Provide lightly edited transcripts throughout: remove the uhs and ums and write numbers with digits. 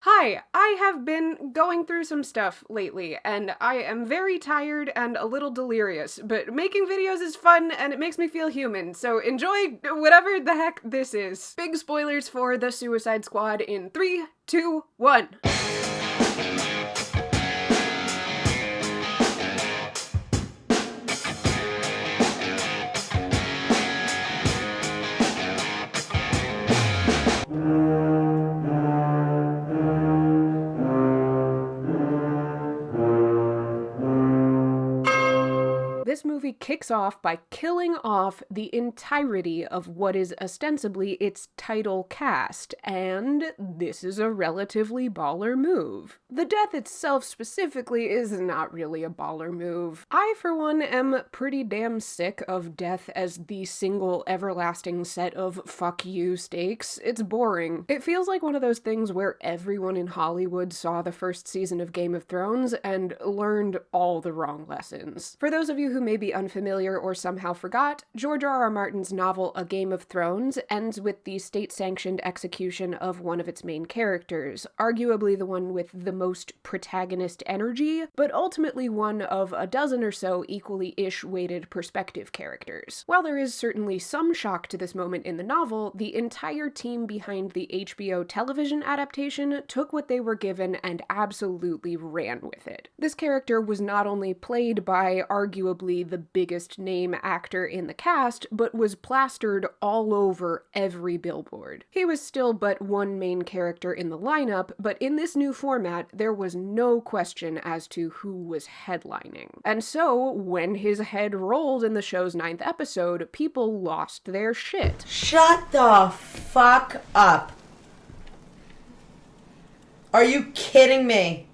Hi, I have been going through some stuff lately, and I am very tired and a little delirious, but making videos is fun and it makes me feel human, so enjoy whatever the heck this is. Big spoilers for The Suicide Squad in 3, 2, 1. This movie kicks off by killing off the entirety of what is ostensibly its title cast, and this is a relatively baller move. The death itself specifically is not really a baller move. I, for one, am pretty damn sick of death as the single everlasting set of fuck you stakes. It's boring. It feels like one of those things where everyone in Hollywood saw the first season of Game of Thrones and learned all the wrong lessons. For those of you who may be unfamiliar or somehow forgot, George R.R. Martin's novel A Game of Thrones ends with the state-sanctioned execution of one of its main characters, arguably the one with the most protagonist energy, but ultimately one of a dozen or so equally-ish weighted perspective characters. While there is certainly some shock to this moment in the novel, the entire team behind the HBO television adaptation took what they were given and absolutely ran with it. This character was not only played by arguably the biggest name actor in the cast, but was plastered all over every billboard. He was still but one main character in the lineup, but in this new format, there was no question as to who was headlining. And so, when his head rolled in the show's 9th episode, people lost their shit. Shut the fuck up. Are you kidding me?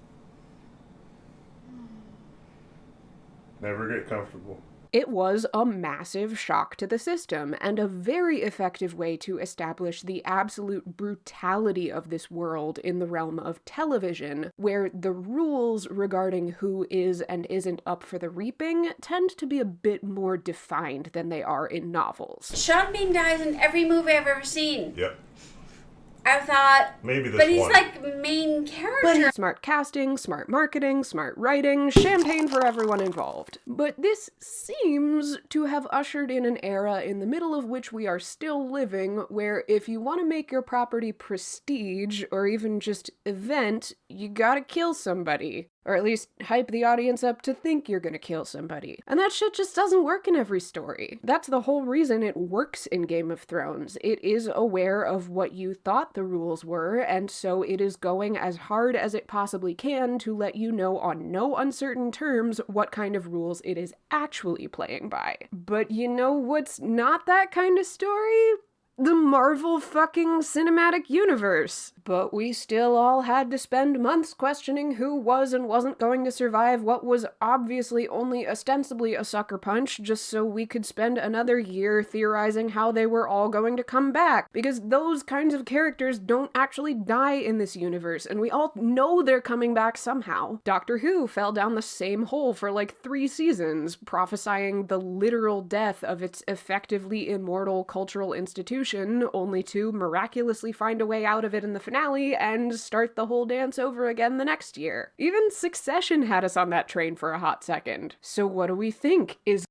Never get comfortable. It was a massive shock to the system, and a very effective way to establish the absolute brutality of this world in the realm of television, where the rules regarding who is and isn't up for the reaping tend to be a bit more defined than they are in novels. Sean Bean dies in every movie I've ever seen. Yep. I thought, Maybe this but he's one. like main character. Smart casting, smart marketing, smart writing, champagne for everyone involved. But this seems to have ushered in an era in the middle of which we are still living, where if you want to make your property prestige, or even just event, you gotta kill somebody. Or at least hype the audience up to think you're gonna kill somebody. And that shit just doesn't work in every story. That's the whole reason it works in Game of Thrones. It is aware of what you thought the rules were, and so it is going as hard as it possibly can to let you know on no uncertain terms what kind of rules it is actually playing by. But you know what's not that kind of story? The Marvel fucking cinematic universe. But we still all had to spend months questioning who was and wasn't going to survive what was obviously only ostensibly a sucker punch, just so we could spend another year theorizing how they were all going to come back. Because those kinds of characters don't actually die in this universe, and we all know they're coming back somehow. Doctor Who fell down the same hole for like 3 seasons, prophesying the literal death of its effectively immortal cultural institution, only to miraculously find a way out of it in the finale and start the whole dance over again the next year. Even Succession had us on that train for a hot second. So what do we think? Is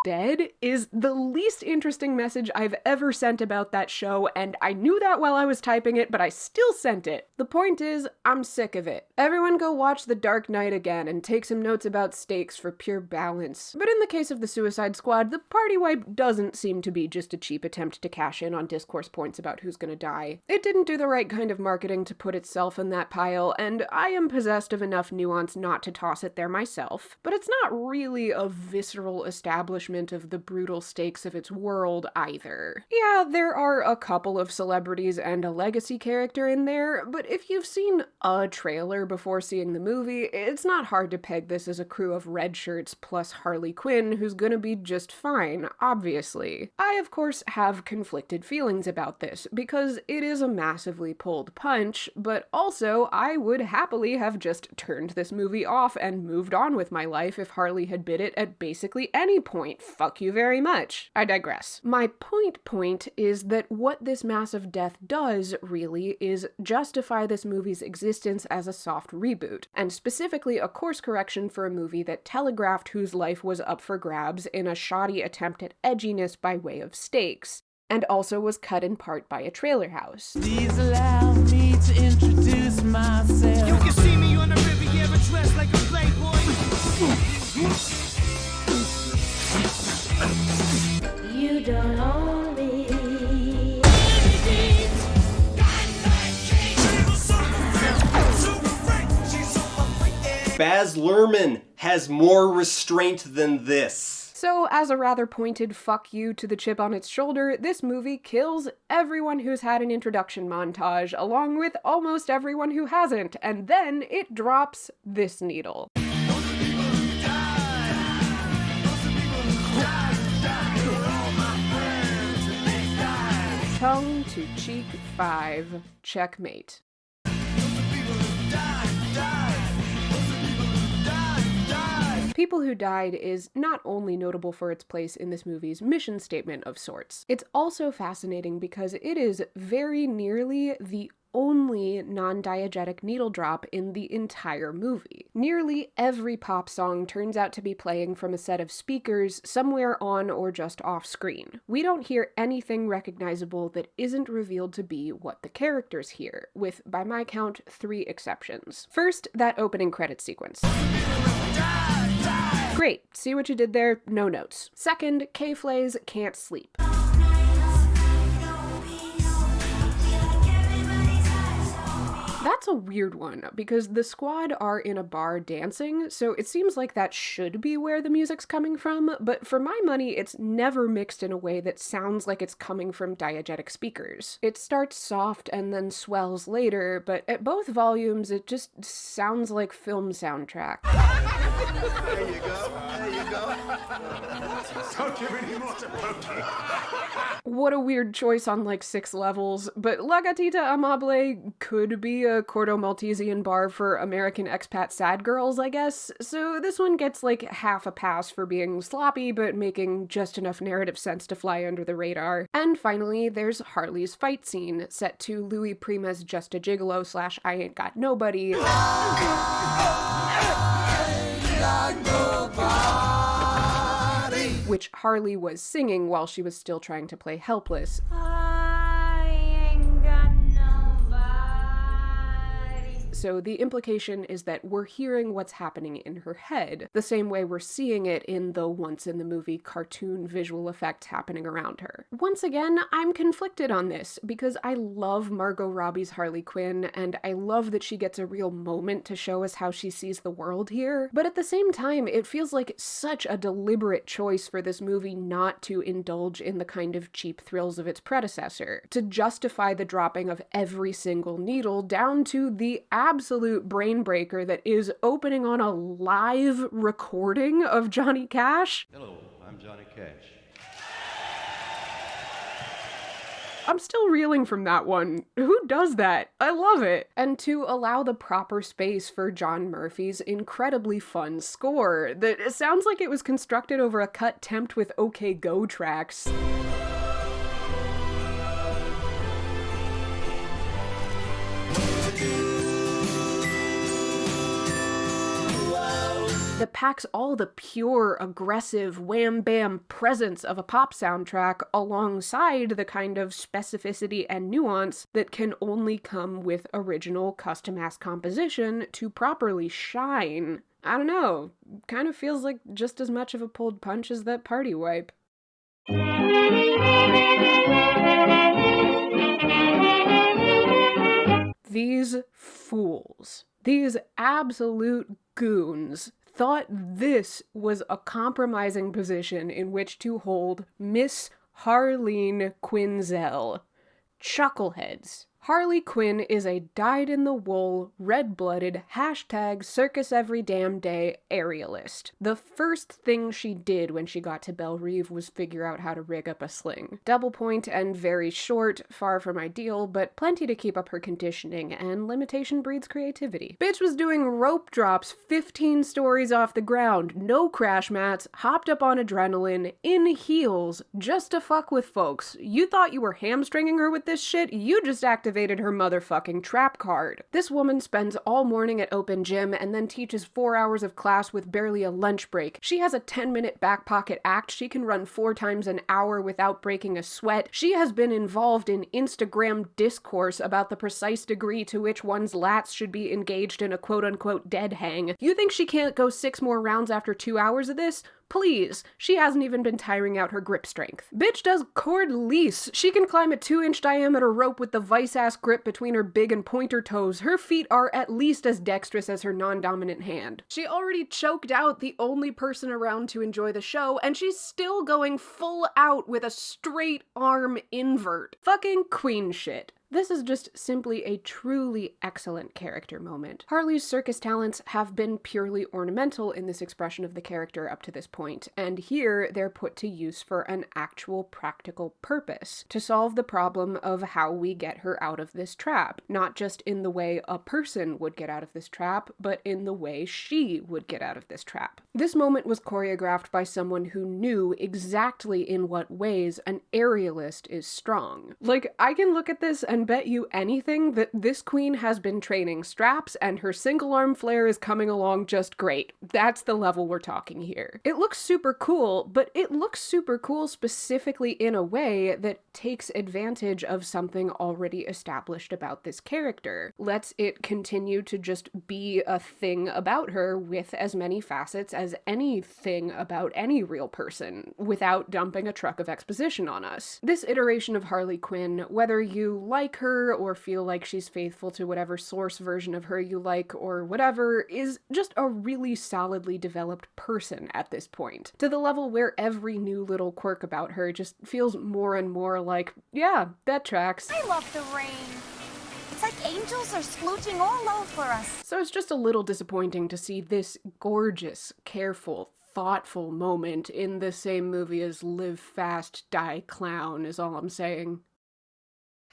dead is the least interesting message I've ever sent about that show, and I knew that while I was typing it, but I still sent it. The point is, I'm sick of it. Everyone go watch The Dark Knight again and take some notes about stakes for pure balance. But in the case of the Suicide Squad, the party wipe doesn't seem to be just a cheap attempt to cash in on discourse points about who's gonna die. It didn't do the right kind of marketing to put itself in that pile, and I am possessed of enough nuance not to toss it there myself. But it's not really a visceral establishment of the brutal stakes of its world either. Yeah, there are a couple of celebrities and a legacy character in there, but if you've seen a trailer before seeing the movie, it's not hard to peg this as a crew of red shirts plus Harley Quinn who's gonna be just fine, obviously. I, of course, have conflicted feelings about this, because it is a massively pulled punch, but also I would happily have just turned this movie off and moved on with my life if Harley had bid it at basically any point. point, fuck you very much. I digress. My point is that what this massive death does, really, is justify this movie's existence as a soft reboot, and specifically a course correction for a movie that telegraphed whose life was up for grabs in a shoddy attempt at edginess by way of stakes, and also was cut in part by a trailer house. Please allow me to introduce myself. You can see me on the Riviera dressed like a playboy. You don't own me. Baz Luhrmann has more restraint than this. So, as a rather pointed fuck you to the chip on its shoulder, this movie kills everyone who's had an introduction montage, along with almost everyone who hasn't, and then it drops this needle. Tongue to cheek 5. Checkmate. People Who Died is not only notable for its place in this movie's mission statement of sorts, it's also fascinating because it is very nearly the only non-diegetic needle drop in the entire movie. Nearly every pop song turns out to be playing from a set of speakers somewhere on or just off screen. We don't hear anything recognizable that isn't revealed to be what the characters hear, with, by my count, 3 exceptions. First, that opening credits sequence. Great, see what you did there? No notes. Second, K-Flay's Can't Sleep. That's a weird one, because the squad are in a bar dancing, so it seems like that should be where the music's coming from, but for my money, it's never mixed in a way that sounds like it's coming from diegetic speakers. It starts soft and then swells later, but at both volumes, it just sounds like film soundtrack. There you go. There you go. Don't give any more to Pokey. What a weird choice on like 6 levels, but La Gatita Amable could be a Cordo Maltesian bar for American expat sad girls, I guess, so this one gets like half a pass for being sloppy but making just enough narrative sense to fly under the radar. And finally, there's Harley's fight scene, set to Louis Prima's Just a Gigolo / I Ain't Got Nobody. Which Harley was singing while she was still trying to play helpless. I ain't got nobody. So the implication is that we're hearing what's happening in her head, the same way we're seeing it in the once-in-the-movie cartoon visual effects happening around her. Once again, I'm conflicted on this, because I love Margot Robbie's Harley Quinn, and I love that she gets a real moment to show us how she sees the world here, but at the same time, it feels like such a deliberate choice for this movie not to indulge in the kind of cheap thrills of its predecessor, to justify the dropping of every single needle down to the absolute brain breaker that is opening on a live recording of Johnny Cash. Hello, I'm Johnny Cash. I'm still reeling from that one. Who does that? I love it. And to allow the proper space for John Murphy's incredibly fun score that sounds like it was constructed over a cut temped with OK Go tracks. That packs all the pure, aggressive, wham-bam presence of a pop soundtrack alongside the kind of specificity and nuance that can only come with original custom-ass composition to properly shine. I don't know, kind of feels like just as much of a pulled punch as that party wipe. These fools, these absolute goons, thought this was a compromising position in which to hold Miss Harleen Quinzel. Chuckleheads. Harley Quinn is a dyed-in-the-wool, red-blooded, #circus every damn day aerialist. The first thing she did when she got to Belle Reve was figure out how to rig up a sling. Double point and very short, far from ideal, but plenty to keep up her conditioning, and limitation breeds creativity. Bitch was doing rope drops 15 stories off the ground, no crash mats, hopped up on adrenaline, in heels, just to fuck with folks. You thought you were hamstringing her with this shit? You just activated her motherfucking trap card. This woman spends all morning at open gym and then teaches 4 hours of class with barely a lunch break. She has a 10-minute back pocket act. She can run 4 times an hour without breaking a sweat. She has been involved in Instagram discourse about the precise degree to which one's lats should be engaged in a quote-unquote dead hang. You think she can't go 6 more rounds after 2 hours of this? Please, she hasn't even been tiring out her grip strength. Bitch does cord lease. She can climb a 2-inch diameter rope with the vice-ass grip between her big and pointer toes. Her feet are at least as dexterous as her non-dominant hand. She already choked out the only person around to enjoy the show, and she's still going full out with a straight arm invert. Fucking queen shit. This is just simply a truly excellent character moment. Harley's circus talents have been purely ornamental in this expression of the character up to this point, and here they're put to use for an actual practical purpose, to solve the problem of how we get her out of this trap. Not just in the way a person would get out of this trap, but in the way she would get out of this trap. This moment was choreographed by someone who knew exactly in what ways an aerialist is strong. Like, I can look at this and bet you anything that this queen has been training straps and her single arm flare is coming along just great. That's the level we're talking here. It looks super cool, but it looks super cool specifically in a way that takes advantage of something already established about this character. Lets it continue to just be a thing about her with as many facets as anything about any real person, without dumping a truck of exposition on us. This iteration of Harley Quinn, whether you like her or feel like she's faithful to whatever source version of her you like or whatever, is just a really solidly developed person at this point, to the level where every new little quirk about her just feels more and more like, yeah, that tracks. I love the rain. It's like angels are splooching all over us. So it's just a little disappointing to see this gorgeous, careful, thoughtful moment in the same movie as Live Fast, Die Clown, is all I'm saying.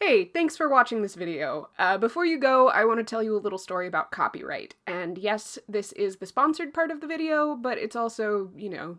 Hey, thanks for watching this video. Before you go, I want to tell you a little story about copyright. And yes, this is the sponsored part of the video, but it's also, you know,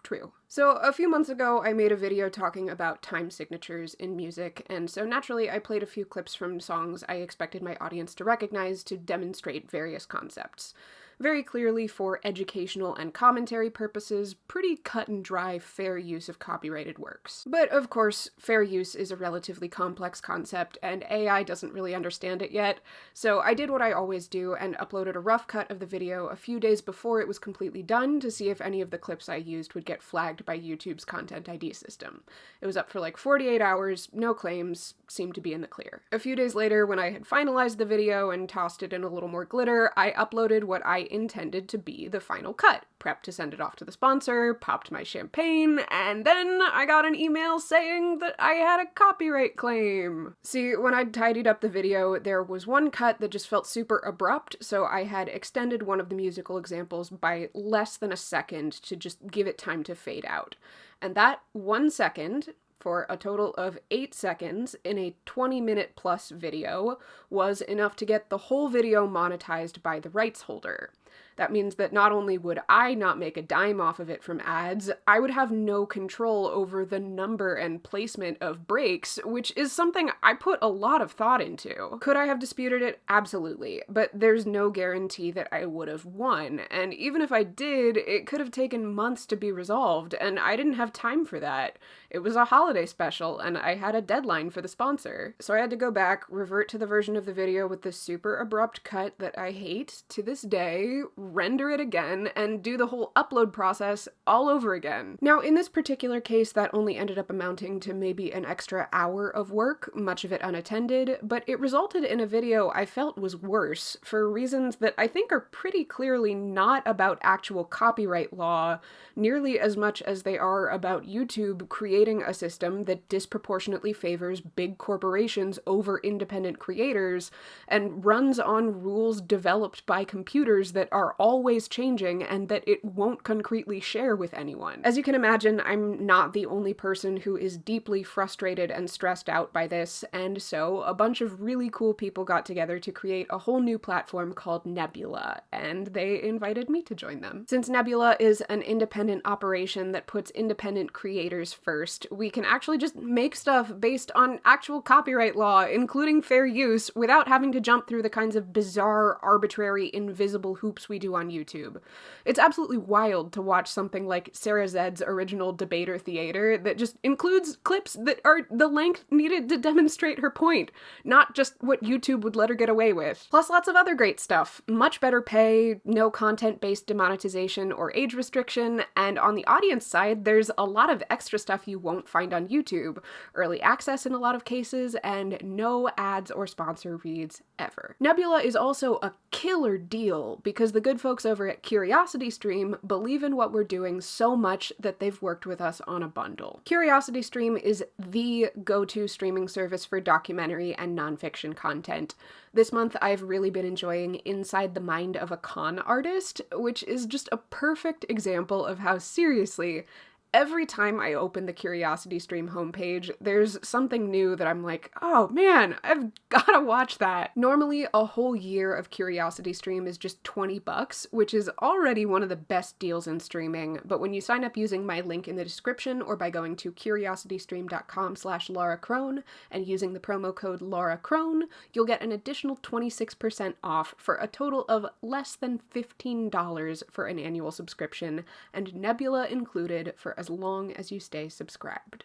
true. So a few months ago, I made a video talking about time signatures in music, and so naturally I played a few clips from songs I expected my audience to recognize to demonstrate various concepts. Very clearly, for educational and commentary purposes, pretty cut and dry fair use of copyrighted works. But of course, fair use is a relatively complex concept, and AI doesn't really understand it yet, so I did what I always do and uploaded a rough cut of the video a few days before it was completely done to see if any of the clips I used would get flagged by YouTube's Content ID system. It was up for like 48 hours, no claims, seemed to be in the clear. A few days later, when I had finalized the video and tossed it in a little more glitter, I uploaded what I intended to be the final cut, prepped to send it off to the sponsor, popped my champagne, and then I got an email saying that I had a copyright claim. See, when I'd tidied up the video, there was one cut that just felt super abrupt, so I had extended one of the musical examples by less than a second to just give it time to fade out. And that 1 second, for a total of 8 seconds in a 20-minute plus video, was enough to get the whole video monetized by the rights holder. That means that not only would I not make a dime off of it from ads, I would have no control over the number and placement of breaks, which is something I put a lot of thought into. Could I have disputed it? Absolutely, but there's no guarantee that I would have won, and even if I did, it could have taken months to be resolved, and I didn't have time for that. It was a holiday special, and I had a deadline for the sponsor. So I had to go back, revert to the version of the video with the super abrupt cut that I hate to this day, basically render it again and do the whole upload process all over again. Now, in this particular case, that only ended up amounting to maybe an extra hour of work, much of it unattended, but it resulted in a video I felt was worse for reasons that I think are pretty clearly not about actual copyright law, nearly as much as they are about YouTube creating a system that disproportionately favors big corporations over independent creators and runs on rules developed by computers that are always changing and that it won't concretely share with anyone. As you can imagine, I'm not the only person who is deeply frustrated and stressed out by this, and so a bunch of really cool people got together to create a whole new platform called Nebula, and they invited me to join them. Since Nebula is an independent operation that puts independent creators first, we can actually just make stuff based on actual copyright law, including fair use, without having to jump through the kinds of bizarre, arbitrary, invisible hoops we do on YouTube. It's absolutely wild to watch something like Sarah Zed's original Debater Theater that just includes clips that are the length needed to demonstrate her point, not just what YouTube would let her get away with. Plus lots of other great stuff. Much better pay, no content-based demonetization or age restriction, and on the audience side, there's a lot of extra stuff you won't find on YouTube. Early access in a lot of cases, and no ads or sponsor reads ever. Nebula is also a killer deal because the good folks over at CuriosityStream believe in what we're doing so much that they've worked with us on a bundle. CuriosityStream is the go-to streaming service for documentary and nonfiction content. This month I've really been enjoying Inside the Mind of a Con Artist, which is just a perfect example of how seriously every time I open the CuriosityStream homepage, there's something new that I'm like, oh man, I've gotta watch that. Normally, a whole year of CuriosityStream is just $20, which is already one of the best deals in streaming, but when you sign up using my link in the description or by going to curiositystream.com/Laura Crone and using the promo code Laura Crone, you'll get an additional 26% off for a total of less than $15 for an annual subscription, and Nebula included for as long as you stay subscribed.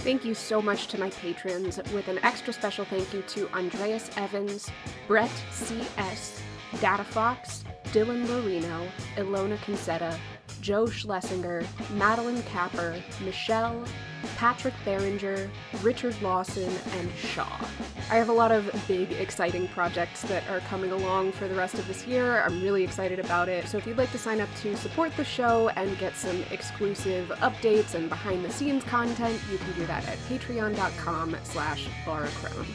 Thank you so much to my patrons, with an extra special thank you to Andreas Evans, Brett C.S., Data Fox, Dylan Lorino, Ilona Concetta, Joe Schlesinger, Madeline Capper, Michelle, Patrick Behringer, Richard Lawson, and Shaw. I have a lot of big, exciting projects that are coming along for the rest of this year. I'm really excited about it. So if you'd like to sign up to support the show and get some exclusive updates and behind-the-scenes content, you can do that at patreon.com/Laura Crone.